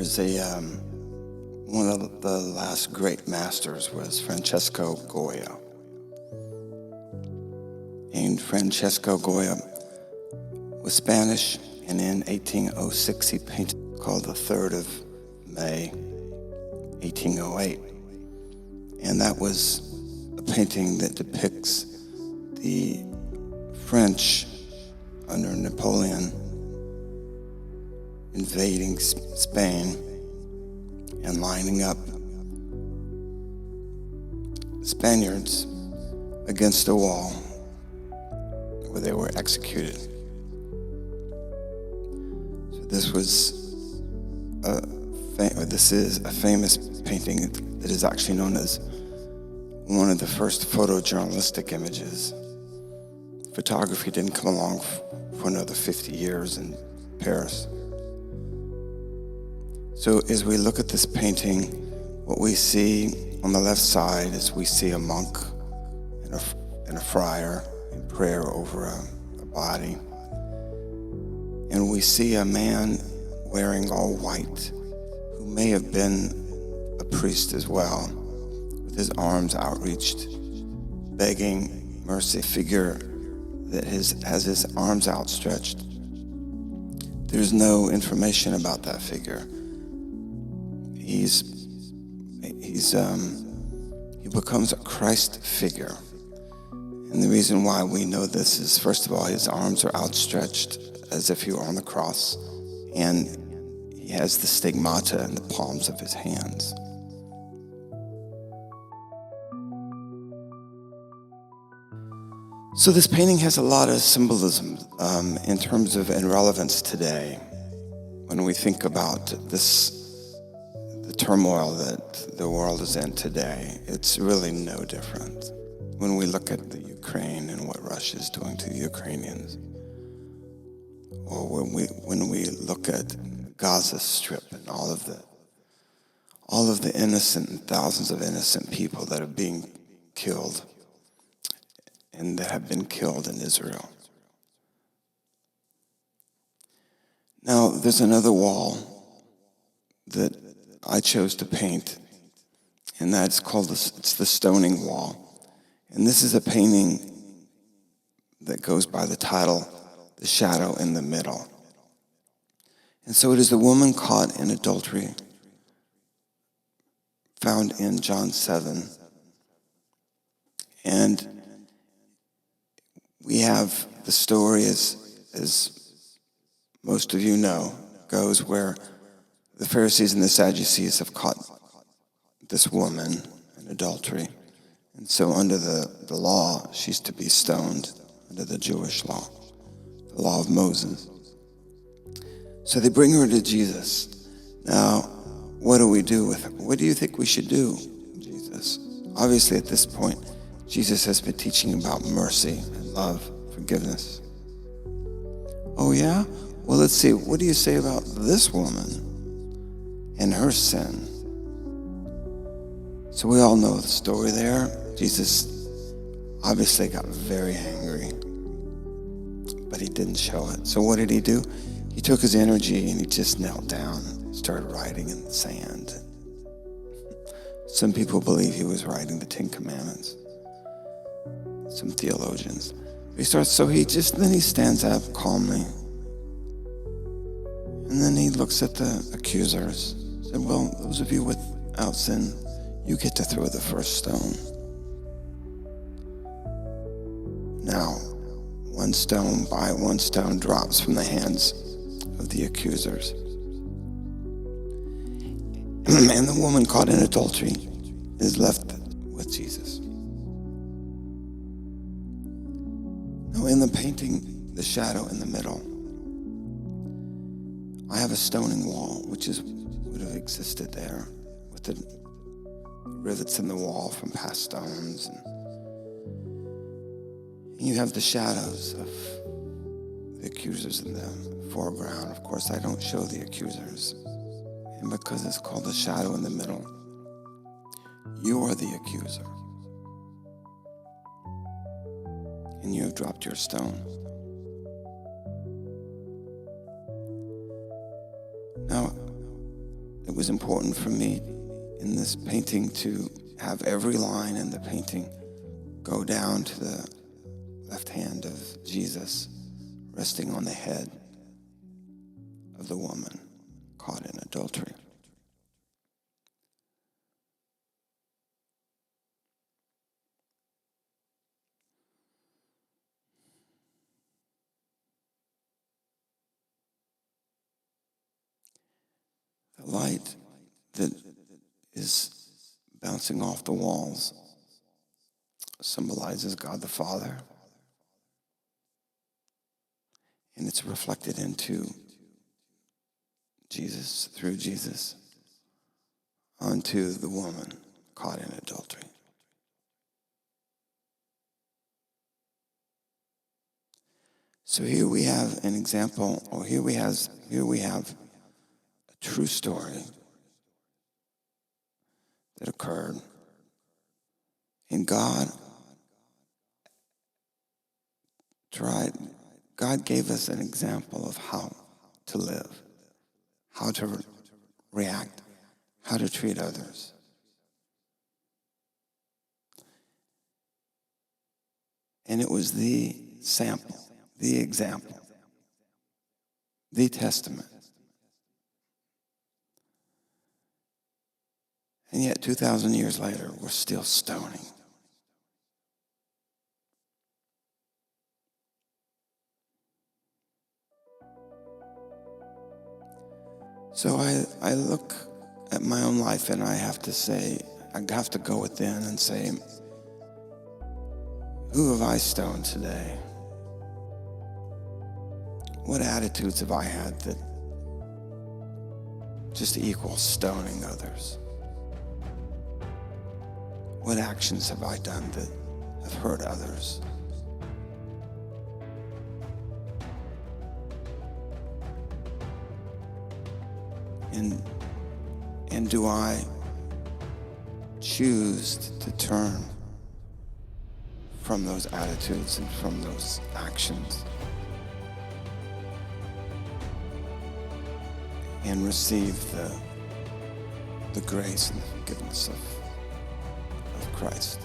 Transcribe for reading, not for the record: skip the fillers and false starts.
There's one of the last great masters was Francesco Goya. And Francesco Goya was Spanish, and in 1806 he painted called the 3rd of May, 1808. And that was a painting that depicts the French under Napoleon invading Spain and lining up Spaniards against a wall where they were executed. So this is a famous painting that is actually known as one of the first photojournalistic images. Photography didn't come along for another 50 years in Paris. So as we look at this painting, what we see on the left side is we see a monk and a friar in prayer over a body. And we see a man wearing all white who may have been a priest as well, with his arms outreached, begging mercy. Figure that has his arms outstretched. There's no information about that figure. He becomes a Christ figure. And the reason why we know this is, first of all, his arms are outstretched as if he were on the cross, and he has the stigmata in the palms of his hands. So this painting has a lot of symbolism in terms of and relevance today. When we think about the turmoil that the world is in today, it's really no different. When we look at the Ukraine and what Russia is doing to the Ukrainians, or when we look at Gaza Strip and all of the innocent and thousands of innocent people that are being killed and that have been killed in Israel. Now, there's another wall that I chose to paint, and that's called it's the Stoning Wall. And this is a painting that goes by the title, The Shadow in the Middle. And so it is the woman caught in adultery, found in John 7. And we have the story, as most of you know, goes where the Pharisees and the Sadducees have caught this woman in adultery. And so under the law, she's to be stoned under the Jewish law, the law of Moses. So they bring her to Jesus. Now, what do we do with her? What do you think we should do, Jesus? Obviously, at this point, Jesus has been teaching about mercy and love, forgiveness. Oh, yeah? Well, let's see. What do you say about this woman and her sin? So we all know the story there. Jesus obviously got very angry, but he didn't show it. So what did he do? He took his energy and he just knelt down and started writing in the sand. Some people believe he was writing the 10 Commandments. Some theologians. Then he stands up calmly. And then he looks at the accusers. Said, well, those of you without sin, you get to throw the first stone. Now, one stone by one stone drops from the hands of the accusers. And the woman caught in adultery is left with Jesus. Now, in the painting, The Shadow in the Middle, I have a stoning wall, which would have existed there with the rivets in the wall from past stones. And you have the shadows of the accusers in the foreground. Of course, I don't show the accusers. And because it's called The Shadow in the Middle, you are the accuser. And you have dropped your stone. Now, was important for me in this painting to have every line in the painting go down to the left hand of Jesus resting on the head of the woman caught in adultery. The light that is bouncing off the walls symbolizes God the Father, and it's reflected into Jesus, through Jesus, onto the woman caught in adultery. So here we have an example, or here we have a true story that occurred. And God gave us an example of how to live, how to react, how to treat others. And it was the sample, the example, the testament. And yet 2,000 years later, we're still stoning. So I look at my own life and I have to say, I have to go within and say, who have I stoned today? What attitudes have I had that just equal stoning others? What actions have I done that have hurt others? And do I choose to turn from those attitudes and from those actions and receive the grace and forgiveness of Christ?